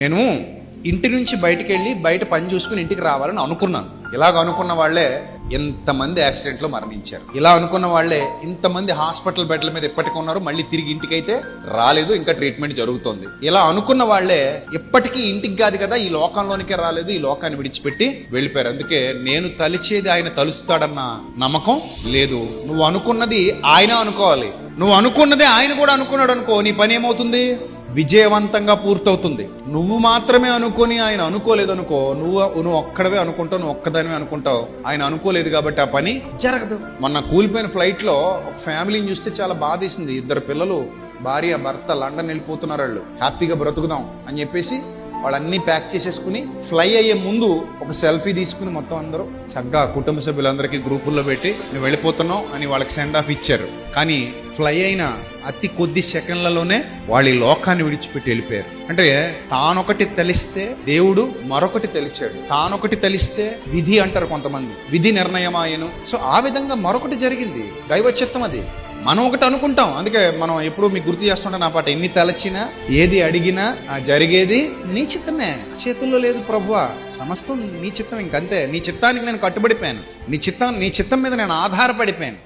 నేను ఇంటి నుంచి బయటికి వెళ్ళి బయట పని చూసుకుని ఇంటికి రావాలని అనుకున్నాను. ఇలాగ అనుకున్న వాళ్ళే ఎంతమంది యాక్సిడెంట్లో మరణించారు. ఇలా అనుకున్న వాళ్ళే ఇంతమంది హాస్పిటల్ బెడ్ల మీద ఎప్పటికీ ఉన్నారు, మళ్ళీ తిరిగి ఇంటికైతే రాలేదు, ఇంకా ట్రీట్మెంట్ జరుగుతోంది. ఇలా అనుకున్న వాళ్ళే ఎప్పటికీ ఇంటికి కాదు కదా, ఈ లోకంలోనికే రాలేదు, ఈ లోకాన్ని విడిచిపెట్టి వెళ్ళిపోయారు. అందుకే నేను తలిచేది ఆయన తలుస్తాడన్న నమ్మకం లేదు. నువ్వు అనుకున్నది ఆయన అనుకోవాలి. నువ్వు అనుకున్నదే ఆయన కూడా అనుకున్నాడు అనుకో, నీ పని ఏమవుతుంది? విజయవంతంగా పూర్తవుతుంది. నువ్వు మాత్రమే అనుకొని ఆయన అనుకోలేదు అనుకో, నువ్వు ఒక్కడవే అనుకుంటావు, నువ్వు ఒక్కదానివే అనుకుంటావు, ఆయన అనుకోలేదు కాబట్టి ఆ పని జరగదు. మొన్న కూలిపోయిన ఫ్లైట్లో ఒక ఫ్యామిలీని చూస్తే చాలా బాధేసింది. 2 పిల్లలు, భార్య భర్త లండన్ వెళ్ళిపోతున్నారు. వాళ్ళు హ్యాపీగా బ్రతుకుదాం అని చెప్పేసి వాళ్ళన్నీ ప్యాక్ చేసేసుకుని ఫ్లై అయ్యే ముందు ఒక సెల్ఫీ తీసుకుని మొత్తం అందరూ చక్కగా కుటుంబ సభ్యులందరికీ గ్రూపుల్లో పెట్టి నువ్వు వెళ్ళిపోతున్నావు అని వాళ్ళకి సెండ్ ఆఫ్ ఇచ్చారు. కానీ ఫ్లై అయిన అతి కొద్ది సెకండ్లలోనే వాళ్ళు ఈ లోకాన్ని విడిచిపెట్టి వెళ్ళిపోయారు. అంటే తానొకటి తెలిస్తే దేవుడు మరొకటి తెలిచాడు. తానొకటి తెలిస్తే విధి అంటారు కొంతమంది, విధి నిర్ణయమాయను. సో ఆ విధంగా మరొకటి జరిగింది. దైవ చిత్తం అది. మనం ఒకటి అనుకుంటాం. అందుకే మనం ఎప్పుడు మీకు గుర్తు చేస్తుంటాం నా పాట, ఎన్ని తలచినా ఏది అడిగినా జరిగేది నీ చిత్తమే, చేతుల్లో లేదు ప్రభువా, సమస్తం నీ చిత్తం. ఇంకంతే, నీ చిత్తానికి నేను కట్టుబడిపోయాను, నీ చిత్తం మీద నేను ఆధారపడిపోయాను.